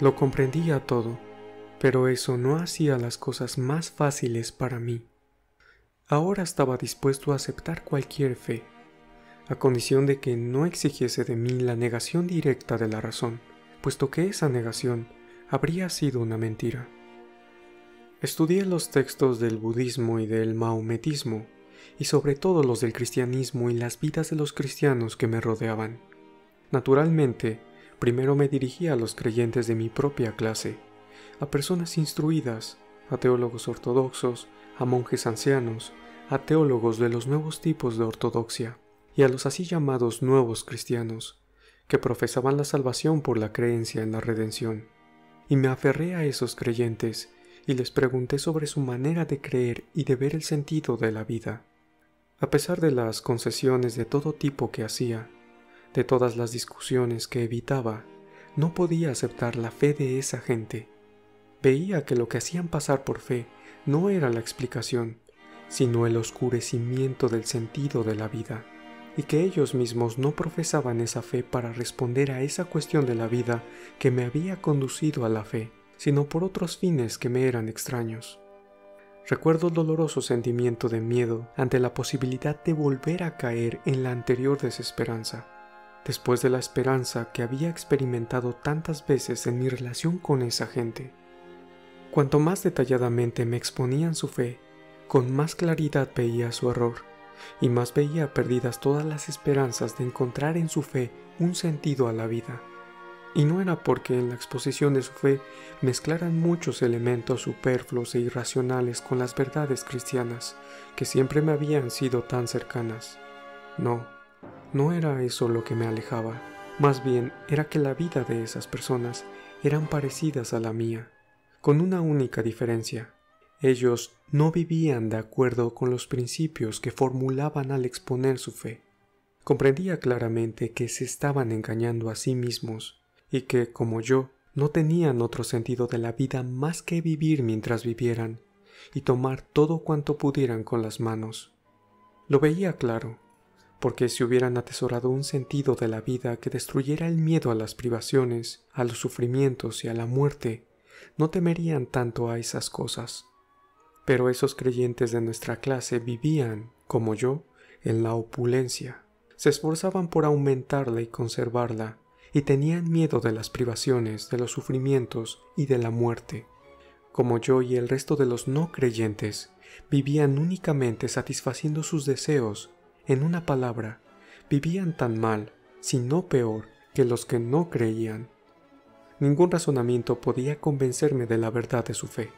Lo comprendía todo, pero eso no hacía las cosas más fáciles para mí. Ahora estaba dispuesto a aceptar cualquier fe, a condición de que no exigiese de mí la negación directa de la razón, puesto que esa negación habría sido una mentira. Estudié los textos del budismo y del maometismo, y sobre todo los del cristianismo y las vidas de los cristianos que me rodeaban. Naturalmente, primero me dirigí a los creyentes de mi propia clase, a personas instruidas, a teólogos ortodoxos, a monjes ancianos, a teólogos de los nuevos tipos de ortodoxia, y a los así llamados nuevos cristianos, que profesaban la salvación por la creencia en la redención. Y me aferré a esos creyentes y les pregunté sobre su manera de creer y de ver el sentido de la vida. A pesar de las concesiones de todo tipo que hacía, de todas las discusiones que evitaba, no podía aceptar la fe de esa gente. Veía que lo que hacían pasar por fe no era la explicación, sino el oscurecimiento del sentido de la vida, y que ellos mismos no profesaban esa fe para responder a esa cuestión de la vida que me había conducido a la fe, sino por otros fines que me eran extraños. Recuerdo el doloroso sentimiento de miedo ante la posibilidad de volver a caer en la anterior desesperanza, después de la esperanza que había experimentado tantas veces en mi relación con esa gente. Cuanto más detalladamente me exponían su fe, con más claridad veía su error, y más veía perdidas todas las esperanzas de encontrar en su fe un sentido a la vida. Y no era porque en la exposición de su fe mezclaran muchos elementos superfluos e irracionales con las verdades cristianas, que siempre me habían sido tan cercanas. No era eso lo que me alejaba, más bien era que la vida de esas personas eran parecidas a la mía, con una única diferencia. Ellos no vivían de acuerdo con los principios que formulaban al exponer su fe. Comprendía claramente que se estaban engañando a sí mismos y que, como yo, no tenían otro sentido de la vida más que vivir mientras vivieran y tomar todo cuanto pudieran con las manos. Lo veía claro, porque si hubieran atesorado un sentido de la vida que destruyera el miedo a las privaciones, a los sufrimientos y a la muerte, no temerían tanto a esas cosas. Pero esos creyentes de nuestra clase vivían, como yo, en la opulencia. Se esforzaban por aumentarla y conservarla, y tenían miedo de las privaciones, de los sufrimientos y de la muerte. Como yo y el resto de los no creyentes, vivían únicamente satisfaciendo sus deseos. En una palabra, vivían tan mal, si no peor, que los que no creían. Ningún razonamiento podía convencerme de la verdad de su fe.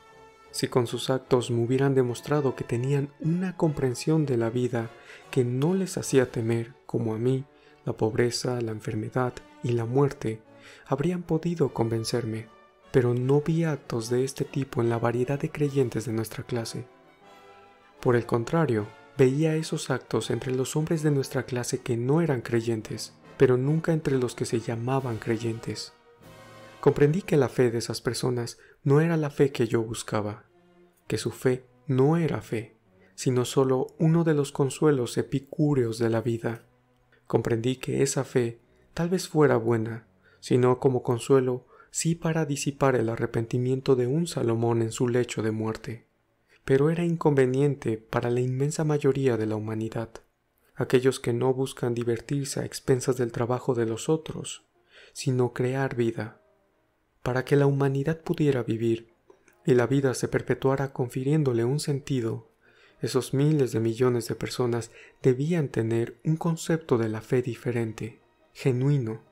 Si con sus actos me hubieran demostrado que tenían una comprensión de la vida que no les hacía temer, como a mí, la pobreza, la enfermedad y la muerte, habrían podido convencerme, pero no vi actos de este tipo en la variedad de creyentes de nuestra clase. Por el contrario, veía esos actos entre los hombres de nuestra clase que no eran creyentes, pero nunca entre los que se llamaban creyentes. Comprendí que la fe de esas personas no era la fe que yo buscaba, que su fe no era fe, sino solo uno de los consuelos epicúreos de la vida. Comprendí que esa fe tal vez fuera buena, sino como consuelo sí para disipar el arrepentimiento de un Salomón en su lecho de muerte, pero era inconveniente para la inmensa mayoría de la humanidad, aquellos que no buscan divertirse a expensas del trabajo de los otros, sino crear vida, para que la humanidad pudiera vivir y la vida se perpetuara confiriéndole un sentido. Esos miles de millones de personas debían tener un concepto de la fe diferente, genuino.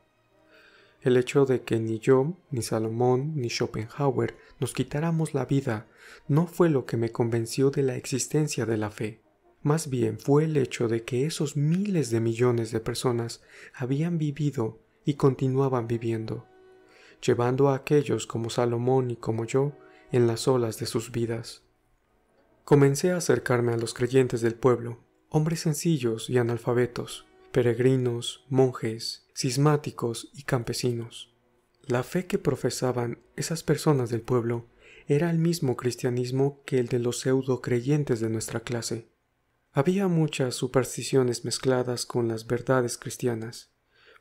El hecho de que ni yo, ni Salomón, ni Schopenhauer nos quitáramos la vida no fue lo que me convenció de la existencia de la fe. Más bien fue el hecho de que esos miles de millones de personas habían vivido y continuaban viviendo, llevando a aquellos como Salomón y como yo en las olas de sus vidas. Comencé a acercarme a los creyentes del pueblo, hombres sencillos y analfabetos, peregrinos, monjes, cismáticos y campesinos. La fe que profesaban esas personas del pueblo era el mismo cristianismo que el de los pseudo-creyentes de nuestra clase. Había muchas supersticiones mezcladas con las verdades cristianas,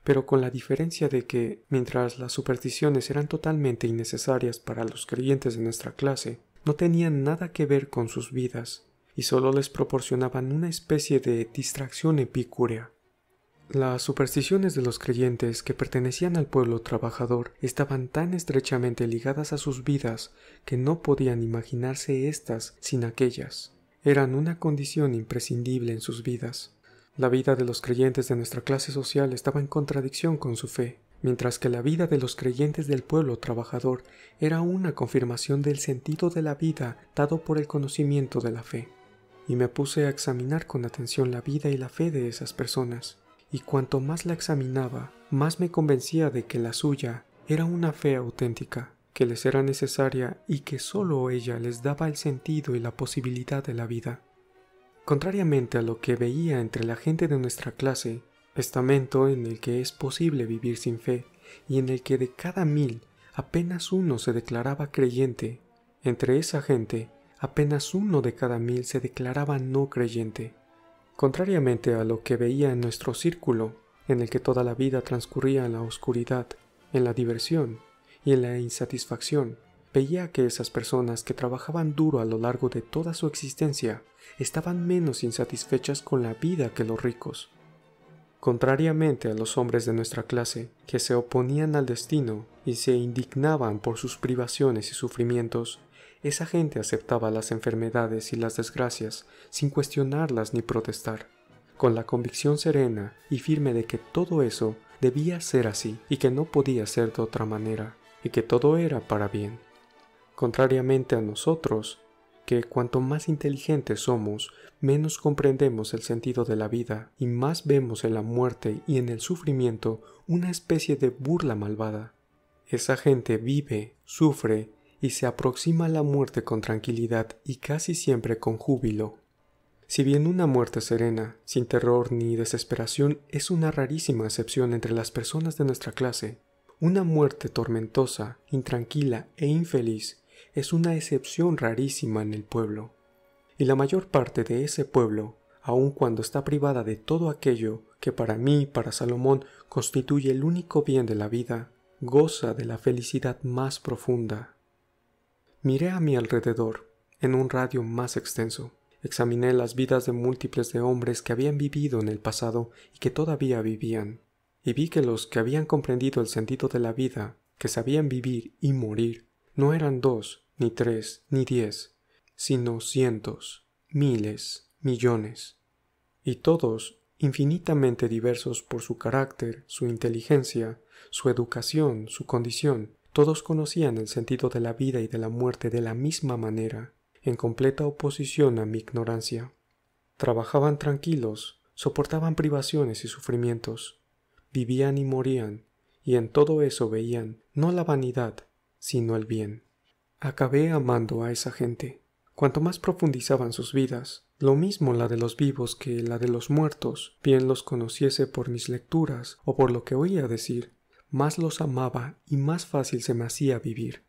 pero con la diferencia de que, mientras las supersticiones eran totalmente innecesarias para los creyentes de nuestra clase, no tenían nada que ver con sus vidas y solo les proporcionaban una especie de distracción epicúrea. Las supersticiones de los creyentes que pertenecían al pueblo trabajador estaban tan estrechamente ligadas a sus vidas que no podían imaginarse éstas sin aquellas. Eran una condición imprescindible en sus vidas. La vida de los creyentes de nuestra clase social estaba en contradicción con su fe, mientras que la vida de los creyentes del pueblo trabajador era una confirmación del sentido de la vida dado por el conocimiento de la fe. Y me puse a examinar con atención la vida y la fe de esas personas, y cuanto más la examinaba, más me convencía de que la suya era una fe auténtica, que les era necesaria y que sólo ella les daba el sentido y la posibilidad de la vida. Contrariamente a lo que veía entre la gente de nuestra clase, estamento en el que es posible vivir sin fe y en el que de cada 1000 apenas uno se declaraba creyente, entre esa gente apenas uno de cada 1000 se declaraba no creyente. Contrariamente a lo que veía en nuestro círculo, en el que toda la vida transcurría en la oscuridad, en la diversión y en la insatisfacción, veía que esas personas que trabajaban duro a lo largo de toda su existencia estaban menos insatisfechas con la vida que los ricos. Contrariamente a los hombres de nuestra clase, que se oponían al destino y se indignaban por sus privaciones y sufrimientos, esa gente aceptaba las enfermedades y las desgracias sin cuestionarlas ni protestar, con la convicción serena y firme de que todo eso debía ser así y que no podía ser de otra manera, y que todo era para bien. Contrariamente a nosotros, que cuanto más inteligentes somos, menos comprendemos el sentido de la vida y más vemos en la muerte y en el sufrimiento una especie de burla malvada. Esa gente vive, sufre y se aproxima a la muerte con tranquilidad y casi siempre con júbilo. Si bien una muerte serena, sin terror ni desesperación, es una rarísima excepción entre las personas de nuestra clase, una muerte tormentosa, intranquila e infeliz es una excepción rarísima en el pueblo. Y la mayor parte de ese pueblo, aun cuando está privada de todo aquello que para mí y para Salomón constituye el único bien de la vida, goza de la felicidad más profunda. Miré a mi alrededor, en un radio más extenso. Examiné las vidas de múltiples de hombres que habían vivido en el pasado y que todavía vivían, y vi que los que habían comprendido el sentido de la vida, que sabían vivir y morir, no eran 2, ni 3, ni 10, sino cientos, miles, millones, y todos infinitamente diversos por su carácter, su inteligencia, su educación, su condición. Todos conocían el sentido de la vida y de la muerte de la misma manera, en completa oposición a mi ignorancia. Trabajaban tranquilos, soportaban privaciones y sufrimientos, vivían y morían, y en todo eso veían no la vanidad, sino el bien. Acabé amando a esa gente. Cuanto más profundizaban sus vidas, lo mismo la de los vivos que la de los muertos, bien los conociese por mis lecturas o por lo que oía decir, más los amaba y más fácil se me hacía vivir.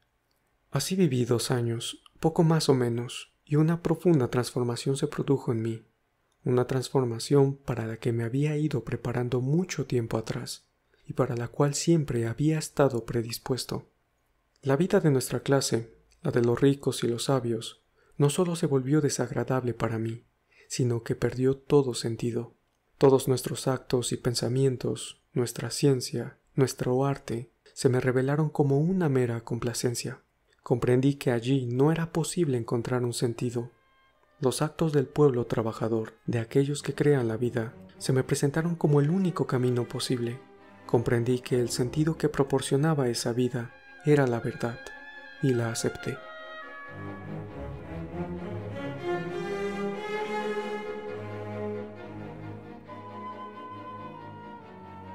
Así viví 2 años, poco más o menos, y una profunda transformación se produjo en mí, una transformación para la que me había ido preparando mucho tiempo atrás, y para la cual siempre había estado predispuesto. La vida de nuestra clase, la de los ricos y los sabios, no solo se volvió desagradable para mí, sino que perdió todo sentido. Todos nuestros actos y pensamientos, nuestra ciencia, nuestro arte, se me revelaron como una mera complacencia. Comprendí que allí no era posible encontrar un sentido. Los actos del pueblo trabajador, de aquellos que crean la vida, se me presentaron como el único camino posible. Comprendí que el sentido que proporcionaba esa vida era la verdad, y la acepté.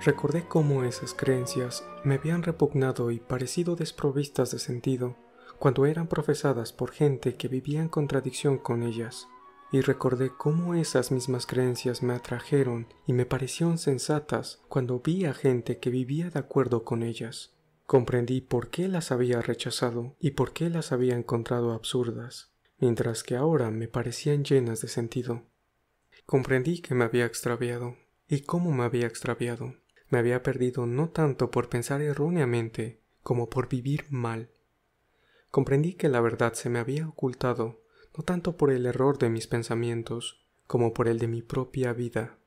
Recordé cómo esas creencias me habían repugnado y parecido desprovistas de sentido cuando eran profesadas por gente que vivía en contradicción con ellas, y recordé cómo esas mismas creencias me atrajeron y me parecieron sensatas cuando vi a gente que vivía de acuerdo con ellas. Comprendí por qué las había rechazado y por qué las había encontrado absurdas, mientras que ahora me parecían llenas de sentido. Comprendí que me había extraviado, y cómo me había extraviado. Me había perdido no tanto por pensar erróneamente como por vivir mal. Comprendí que la verdad se me había ocultado no tanto por el error de mis pensamientos como por el de mi propia vida,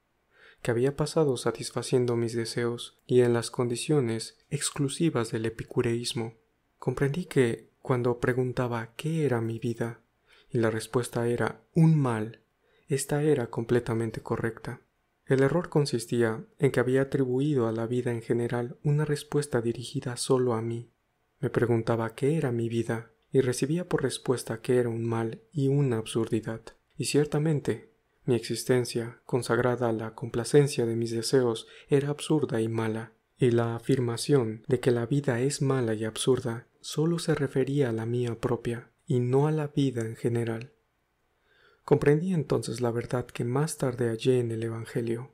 que había pasado satisfaciendo mis deseos y en las condiciones exclusivas del epicureísmo. Comprendí que cuando preguntaba qué era mi vida y la respuesta era un mal, esta era completamente correcta. El error consistía en que había atribuido a la vida en general una respuesta dirigida solo a mí. Me preguntaba qué era mi vida y recibía por respuesta que era un mal y una absurdidad. Y ciertamente, mi existencia, consagrada a la complacencia de mis deseos, era absurda y mala, y la afirmación de que la vida es mala y absurda solo se refería a la mía propia, y no a la vida en general. Comprendí entonces la verdad que más tarde hallé en el Evangelio.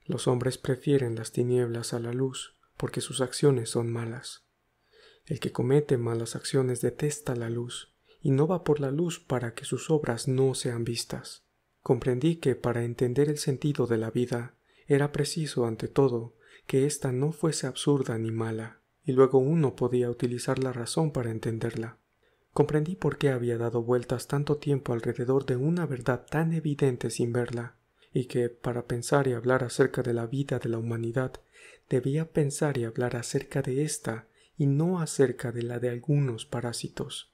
Los hombres prefieren las tinieblas a la luz porque sus acciones son malas. El que comete malas acciones detesta la luz y no va por la luz para que sus obras no sean vistas. Comprendí que para entender el sentido de la vida era preciso, ante todo, que ésta no fuese absurda ni mala, y luego uno podía utilizar la razón para entenderla. Comprendí por qué había dado vueltas tanto tiempo alrededor de una verdad tan evidente sin verla, y que, para pensar y hablar acerca de la vida de la humanidad, debía pensar y hablar acerca de ésta y no acerca de la de algunos parásitos.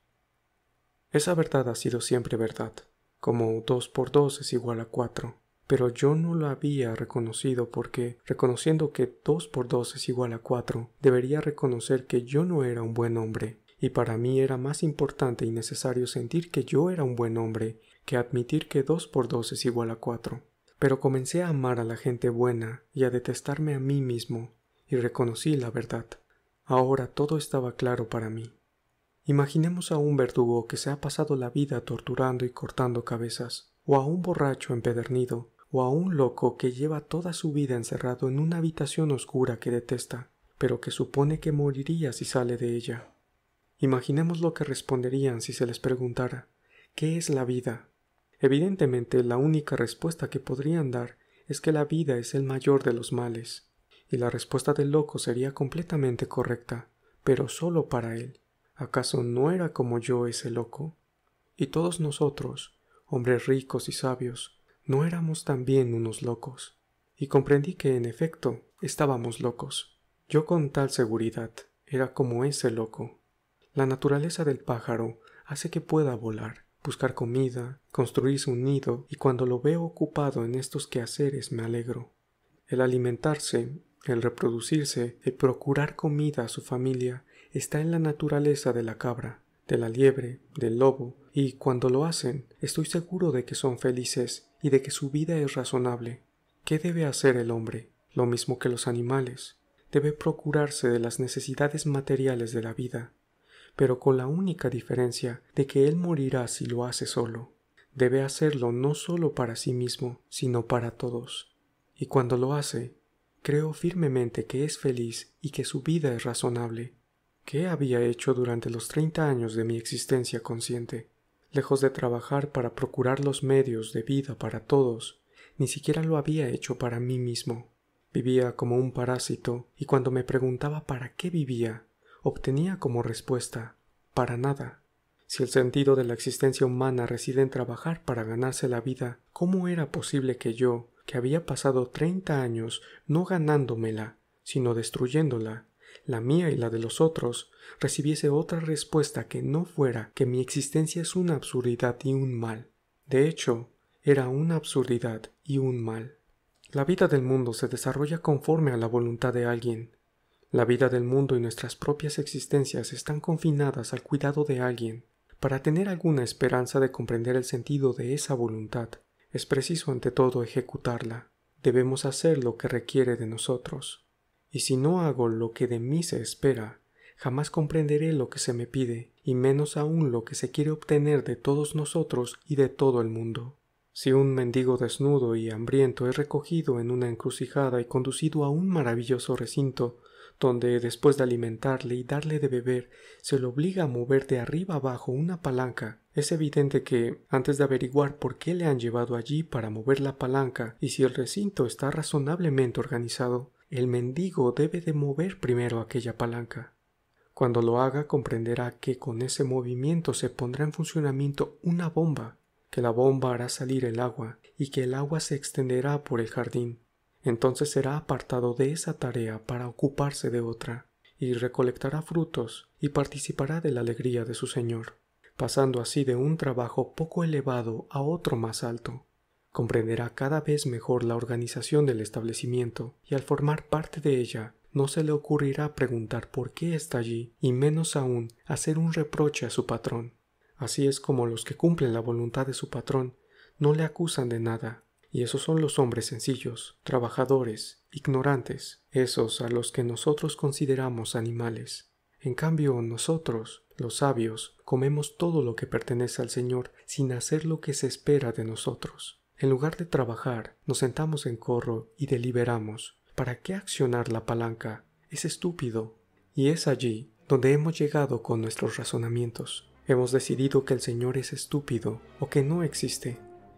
Esa verdad ha sido siempre verdad, como 2 por 2 es igual a 4, pero yo no lo había reconocido porque, reconociendo que 2 por 2 es igual a 4, debería reconocer que yo no era un buen hombre, y para mí era más importante y necesario sentir que yo era un buen hombre que admitir que 2 por 2 es igual a 4. Pero comencé a amar a la gente buena y a detestarme a mí mismo, y reconocí la verdad. Ahora todo estaba claro para mí. Imaginemos a un verdugo que se ha pasado la vida torturando y cortando cabezas, o a un borracho empedernido, o a un loco que lleva toda su vida encerrado en una habitación oscura que detesta, pero que supone que moriría si sale de ella. Imaginemos lo que responderían si se les preguntara ¿qué es la vida? Evidentemente, la única respuesta que podrían dar es que la vida es el mayor de los males, y la respuesta del loco sería completamente correcta, pero solo para él. ¿Acaso no era como yo ese loco? Y todos nosotros, hombres ricos y sabios, ¿no éramos también unos locos? Y comprendí que, en efecto, estábamos locos. Yo con tal seguridad era como ese loco. La naturaleza del pájaro hace que pueda volar, buscar comida, construirse un nido, y cuando lo veo ocupado en estos quehaceres me alegro. El alimentarse, el reproducirse, el procurar comida a su familia está en la naturaleza de la cabra, de la liebre, del lobo, y cuando lo hacen, estoy seguro de que son felices y de que su vida es razonable. ¿Qué debe hacer el hombre? Lo mismo que los animales. Debe procurarse de las necesidades materiales de la vida, pero con la única diferencia de que él morirá si lo hace solo. Debe hacerlo no solo para sí mismo, sino para todos. Y cuando lo hace, creo firmemente que es feliz y que su vida es razonable. ¿Qué había hecho durante los 30 años de mi existencia consciente? Lejos de trabajar para procurar los medios de vida para todos, ni siquiera lo había hecho para mí mismo. Vivía como un parásito, y cuando me preguntaba para qué vivía, obtenía como respuesta, para nada. Si el sentido de la existencia humana reside en trabajar para ganarse la vida, ¿cómo era posible que yo, que había pasado 30 años no ganándomela, sino destruyéndola, la mía y la de los otros, recibiese otra respuesta que no fuera que mi existencia es una absurdidad y un mal? De hecho, era una absurdidad y un mal. La vida del mundo se desarrolla conforme a la voluntad de alguien. La vida del mundo y nuestras propias existencias están confinadas al cuidado de alguien. Para tener alguna esperanza de comprender el sentido de esa voluntad, es preciso ante todo ejecutarla. Debemos hacer lo que requiere de nosotros. Y si no hago lo que de mí se espera, jamás comprenderé lo que se me pide, y menos aún lo que se quiere obtener de todos nosotros y de todo el mundo. Si un mendigo desnudo y hambriento es recogido en una encrucijada y conducido a un maravilloso recinto, donde, después de alimentarle y darle de beber, se le obliga a mover de arriba abajo una palanca, es evidente que, antes de averiguar por qué le han llevado allí para mover la palanca y si el recinto está razonablemente organizado, el mendigo debe de mover primero aquella palanca. Cuando lo haga comprenderá que con ese movimiento se pondrá en funcionamiento una bomba, que la bomba hará salir el agua y que el agua se extenderá por el jardín. Entonces será apartado de esa tarea para ocuparse de otra, y recolectará frutos y participará de la alegría de su Señor, pasando así de un trabajo poco elevado a otro más alto. Comprenderá cada vez mejor la organización del establecimiento y al formar parte de ella no se le ocurrirá preguntar por qué está allí y menos aún hacer un reproche a su patrón. Así es como los que cumplen la voluntad de su patrón no le acusan de nada, y esos son los hombres sencillos, trabajadores, ignorantes, esos a los que nosotros consideramos animales. En cambio, nosotros, los sabios, comemos todo lo que pertenece al Señor sin hacer lo que se espera de nosotros. En lugar de trabajar, nos sentamos en corro y deliberamos. ¿Para qué accionar la palanca? Es estúpido. Y es allí donde hemos llegado con nuestros razonamientos. Hemos decidido que el Señor es estúpido o que no existe,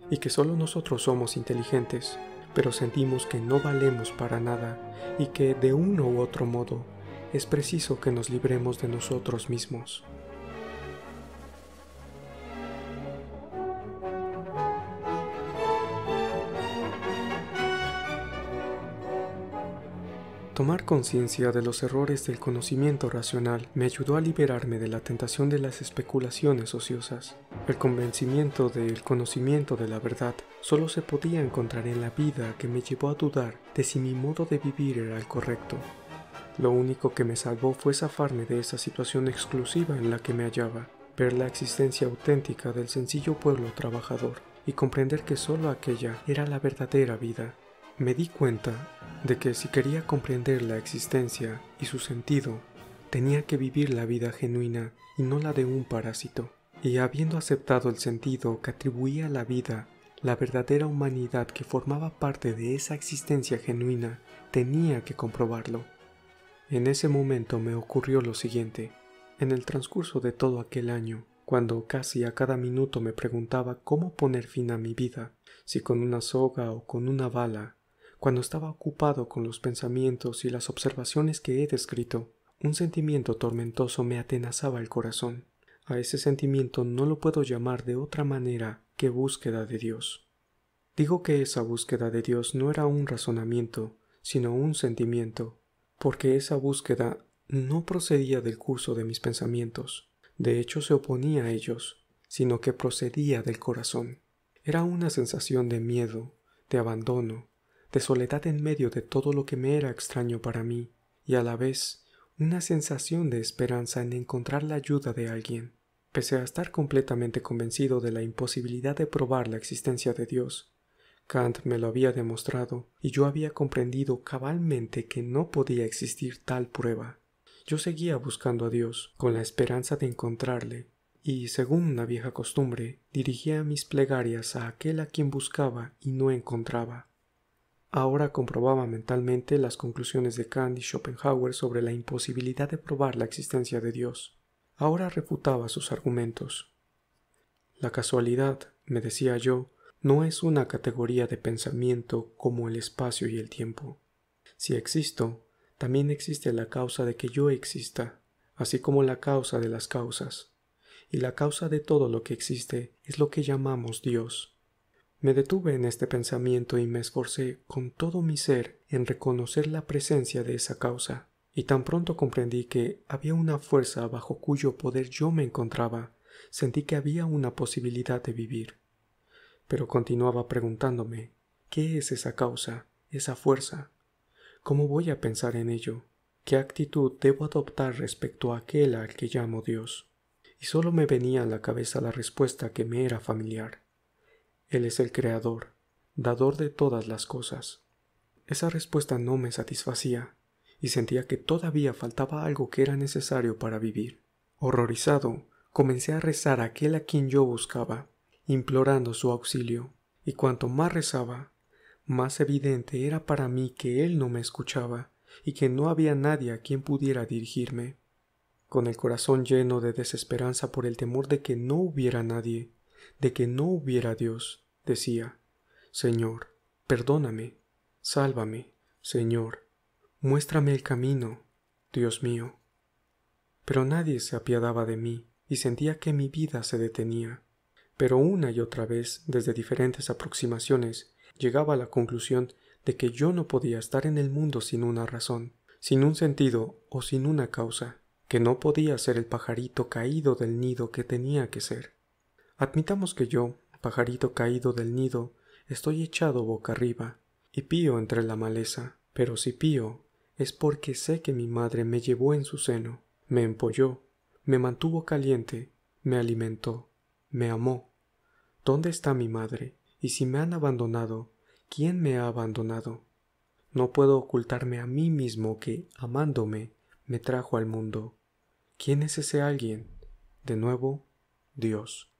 y que solo nosotros somos inteligentes, pero sentimos que no valemos para nada y que de uno u otro modo es preciso que nos libremos de nosotros mismos. Tomar conciencia de los errores del conocimiento racional me ayudó a liberarme de la tentación de las especulaciones ociosas. El convencimiento del conocimiento de la verdad solo se podía encontrar en la vida que me llevó a dudar de si mi modo de vivir era el correcto. Lo único que me salvó fue zafarme de esa situación exclusiva en la que me hallaba, ver la existencia auténtica del sencillo pueblo trabajador y comprender que solo aquella era la verdadera vida. Me di cuenta de que si quería comprender la existencia y su sentido, tenía que vivir la vida genuina y no la de un parásito. Y habiendo aceptado el sentido que atribuía a la vida, la verdadera humanidad que formaba parte de esa existencia genuina, tenía que comprobarlo. En ese momento me ocurrió lo siguiente. En el transcurso de todo aquel año, cuando casi a cada minuto me preguntaba cómo poner fin a mi vida, si con una soga o con una bala, cuando estaba ocupado con los pensamientos y las observaciones que he descrito, un sentimiento tormentoso me atenazaba el corazón. A ese sentimiento no lo puedo llamar de otra manera que búsqueda de Dios. Digo que esa búsqueda de Dios no era un razonamiento, sino un sentimiento, porque esa búsqueda no procedía del curso de mis pensamientos, de hecho se oponía a ellos, sino que procedía del corazón. Era una sensación de miedo, de abandono, de soledad en medio de todo lo que me era extraño para mí, y a la vez una sensación de esperanza en encontrar la ayuda de alguien. Pese a estar completamente convencido de la imposibilidad de probar la existencia de Dios, Kant me lo había demostrado y yo había comprendido cabalmente que no podía existir tal prueba. Yo seguía buscando a Dios con la esperanza de encontrarle y, según una vieja costumbre, dirigía mis plegarias a aquel a quien buscaba y no encontraba. Ahora comprobaba mentalmente las conclusiones de Kant y Schopenhauer sobre la imposibilidad de probar la existencia de Dios. Ahora refutaba sus argumentos. La casualidad, me decía yo, no es una categoría de pensamiento como el espacio y el tiempo. Si existo, también existe la causa de que yo exista, así como la causa de las causas. Y la causa de todo lo que existe es lo que llamamos Dios. Me detuve en este pensamiento y me esforcé con todo mi ser en reconocer la presencia de esa causa, y tan pronto comprendí que había una fuerza bajo cuyo poder yo me encontraba, sentí que había una posibilidad de vivir. Pero continuaba preguntándome, ¿qué es esa causa, esa fuerza? ¿Cómo voy a pensar en ello? ¿Qué actitud debo adoptar respecto a aquel al que llamo Dios? Y solo me venía a la cabeza la respuesta que me era familiar. Él es el Creador, dador de todas las cosas. Esa respuesta no me satisfacía, y sentía que todavía faltaba algo que era necesario para vivir. Horrorizado, comencé a rezar a aquel a quien yo buscaba, implorando su auxilio, y cuanto más rezaba, más evidente era para mí que él no me escuchaba, y que no había nadie a quien pudiera dirigirme. Con el corazón lleno de desesperanza por el temor de que no hubiera nadie, de que no hubiera Dios, decía, Señor, perdóname, sálvame, Señor, Muéstrame el camino, Dios mío. Pero nadie se apiadaba de mí y sentía que mi vida se detenía. Pero una y otra vez, desde diferentes aproximaciones, llegaba a la conclusión de que yo no podía estar en el mundo sin una razón, sin un sentido o sin una causa, que no podía ser el pajarito caído del nido que tenía que ser. Admitamos que yo, pajarito caído del nido, estoy echado boca arriba y pío entre la maleza, pero si pío es porque sé que mi madre me llevó en su seno, me empolló, me mantuvo caliente, me alimentó, me amó. ¿Dónde está mi madre? Y si me han abandonado, ¿quién me ha abandonado? No puedo ocultarme a mí mismo que, amándome, me trajo al mundo. ¿Quién es ese alguien? De nuevo, Dios.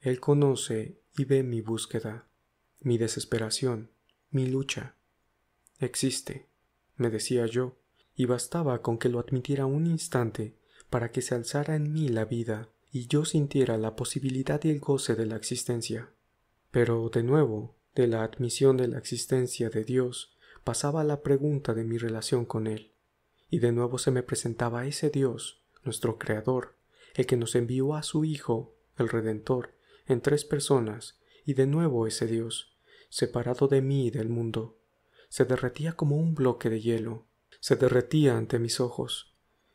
Él conoce y ve mi búsqueda, mi desesperación, mi lucha. Existe, me decía yo, y bastaba con que lo admitiera un instante para que se alzara en mí la vida y yo sintiera la posibilidad y el goce de la existencia. Pero, de nuevo, de la admisión de la existencia de Dios pasaba la pregunta de mi relación con Él, y de nuevo se me presentaba ese Dios, nuestro Creador, el que nos envió a su Hijo, el Redentor, en 3 personas, y de nuevo ese Dios, separado de mí y del mundo, se derretía como un bloque de hielo, se derretía ante mis ojos,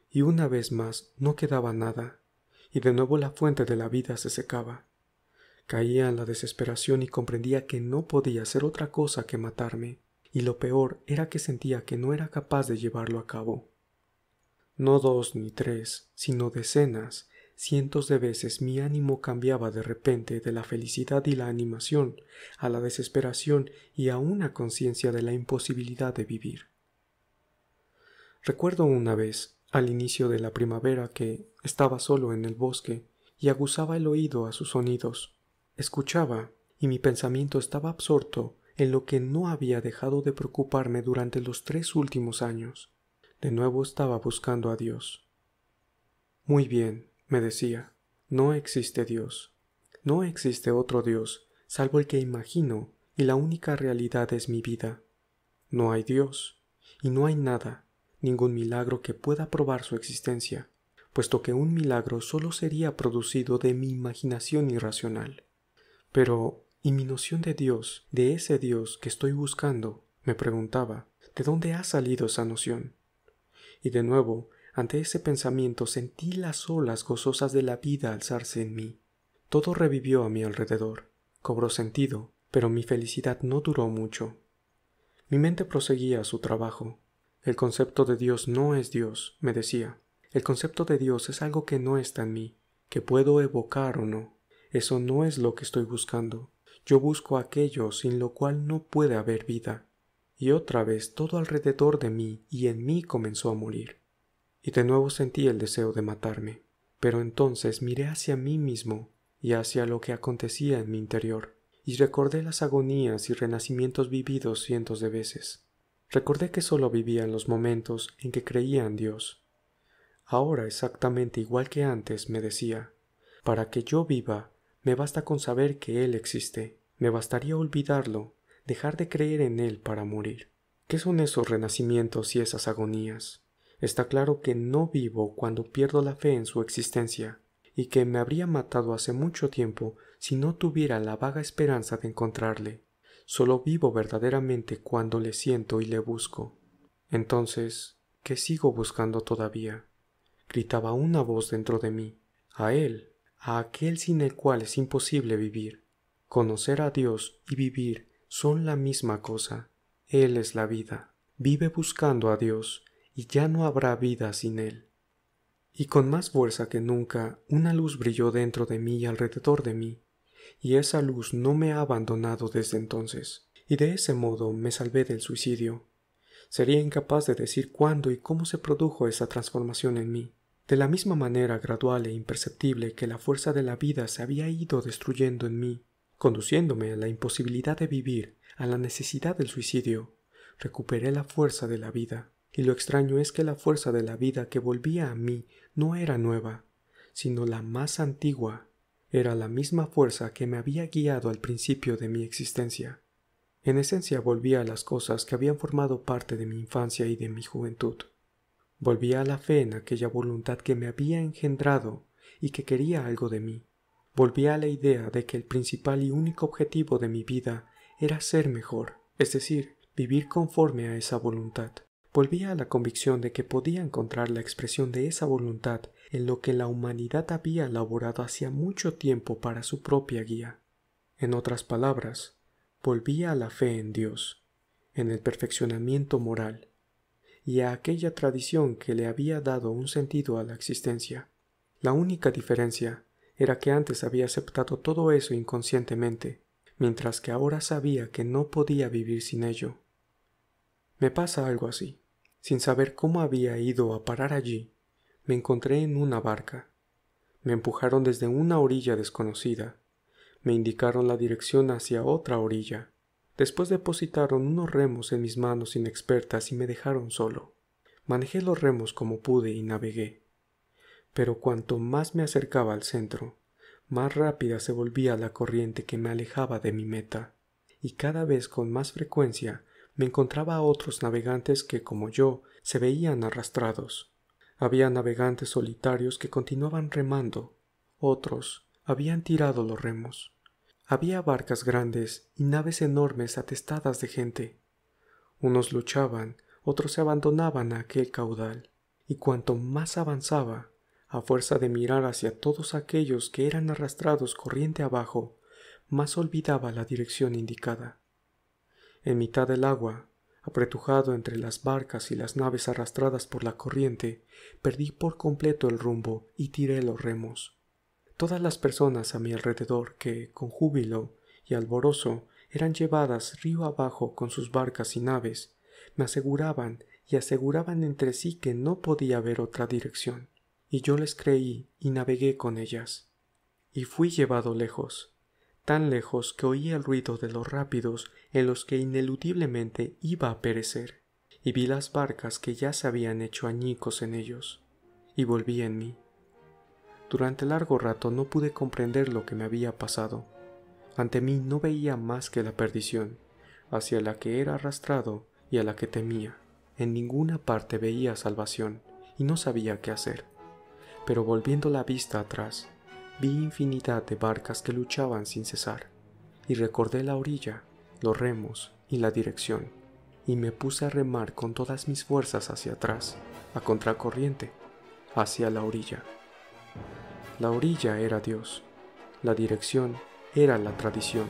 y una vez más no quedaba nada, y de nuevo la fuente de la vida se secaba. Caía en la desesperación y comprendía que no podía hacer otra cosa que matarme, y lo peor era que sentía que no era capaz de llevarlo a cabo. No 2 ni 3, sino decenas, cientos de veces mi ánimo cambiaba de repente de la felicidad y la animación a la desesperación y a una conciencia de la imposibilidad de vivir. Recuerdo una vez, al inicio de la primavera, que estaba solo en el bosque y aguzaba el oído a sus sonidos. Escuchaba, y mi pensamiento estaba absorto en lo que no había dejado de preocuparme durante los 3 últimos años. De nuevo estaba buscando a Dios. Muy bien, me decía, no existe Dios. No existe otro Dios, salvo el que imagino, y la única realidad es mi vida. No hay Dios, y no hay nada, ningún milagro que pueda probar su existencia, puesto que un milagro solo sería producido de mi imaginación irracional. Pero, ¿y mi noción de Dios, de ese Dios que estoy buscando? Me preguntaba, ¿de dónde ha salido esa noción? Y de nuevo, ante ese pensamiento sentí las olas gozosas de la vida alzarse en mí. Todo revivió a mi alrededor, cobró sentido, pero mi felicidad no duró mucho. Mi mente proseguía su trabajo. El concepto de Dios no es Dios, me decía. El concepto de Dios es algo que no está en mí, que puedo evocar o no. Eso no es lo que estoy buscando. Yo busco aquello sin lo cual no puede haber vida. Y otra vez todo alrededor de mí y en mí comenzó a morir. Y de nuevo sentí el deseo de matarme. Pero entonces miré hacia mí mismo y hacia lo que acontecía en mi interior, y recordé las agonías y renacimientos vividos cientos de veces. Recordé que solo vivía en los momentos en que creía en Dios. Ahora exactamente igual que antes, me decía, para que yo viva, me basta con saber que Él existe. Me bastaría olvidarlo, dejar de creer en Él para morir. ¿Qué son esos renacimientos y esas agonías? Está claro que no vivo cuando pierdo la fe en su existencia, y que me habría matado hace mucho tiempo si no tuviera la vaga esperanza de encontrarle. Solo vivo verdaderamente cuando le siento y le busco. Entonces, ¿qué sigo buscando todavía? Gritaba una voz dentro de mí. A Él, a aquel sin el cual es imposible vivir. Conocer a Dios y vivir son la misma cosa. Él es la vida. Vive buscando a Dios, y ya no habrá vida sin Él. Y con más fuerza que nunca, una luz brilló dentro de mí y alrededor de mí, y esa luz no me ha abandonado desde entonces, y de ese modo me salvé del suicidio. Sería incapaz de decir cuándo y cómo se produjo esa transformación en mí. De la misma manera gradual e imperceptible que la fuerza de la vida se había ido destruyendo en mí, conduciéndome a la imposibilidad de vivir, a la necesidad del suicidio, recuperé la fuerza de la vida. Y lo extraño es que la fuerza de la vida que volvía a mí no era nueva, sino la más antigua. Era la misma fuerza que me había guiado al principio de mi existencia. En esencia volvía a las cosas que habían formado parte de mi infancia y de mi juventud. Volvía a la fe en aquella voluntad que me había engendrado y que quería algo de mí. Volvía a la idea de que el principal y único objetivo de mi vida era ser mejor, es decir, vivir conforme a esa voluntad. Volvía a la convicción de que podía encontrar la expresión de esa voluntad en lo que la humanidad había elaborado hacía mucho tiempo para su propia guía. En otras palabras, volvía a la fe en Dios, en el perfeccionamiento moral, y a aquella tradición que le había dado un sentido a la existencia. La única diferencia era que antes había aceptado todo eso inconscientemente, mientras que ahora sabía que no podía vivir sin ello. Me pasa algo así. Sin saber cómo había ido a parar allí, me encontré en una barca. Me empujaron desde una orilla desconocida. Me indicaron la dirección hacia otra orilla. Después depositaron unos remos en mis manos inexpertas y me dejaron solo. Manejé los remos como pude y navegué. Pero cuanto más me acercaba al centro, más rápida se volvía la corriente que me alejaba de mi meta, y cada vez con más frecuencia me encontraba a otros navegantes que, como yo, se veían arrastrados. Había navegantes solitarios que continuaban remando, otros habían tirado los remos. Había barcas grandes y naves enormes atestadas de gente. Unos luchaban, otros se abandonaban a aquel caudal, y cuanto más avanzaba, a fuerza de mirar hacia todos aquellos que eran arrastrados corriente abajo, más olvidaba la dirección indicada. En mitad del agua, apretujado entre las barcas y las naves arrastradas por la corriente, perdí por completo el rumbo y tiré los remos. Todas las personas a mi alrededor que, con júbilo y alborozo, eran llevadas río abajo con sus barcas y naves, me aseguraban y aseguraban entre sí que no podía haber otra dirección, y yo les creí y navegué con ellas. Y fui llevado lejos, tan lejos que oí el ruido de los rápidos en los que ineludiblemente iba a perecer, y vi las barcas que ya se habían hecho añicos en ellos, y volví en mí. Durante largo rato no pude comprender lo que me había pasado. Ante mí no veía más que la perdición, hacia la que era arrastrado y a la que temía. En ninguna parte veía salvación, y no sabía qué hacer. Pero volviendo la vista atrás, vi infinidad de barcas que luchaban sin cesar, y recordé la orilla, los remos y la dirección, y me puse a remar con todas mis fuerzas hacia atrás, a contracorriente, hacia la orilla. La orilla era Dios, la dirección era la tradición,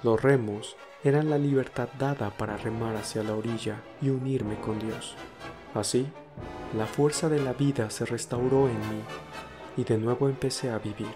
los remos eran la libertad dada para remar hacia la orilla y unirme con Dios. Así, la fuerza de la vida se restauró en mí, y de nuevo empecé a vivir.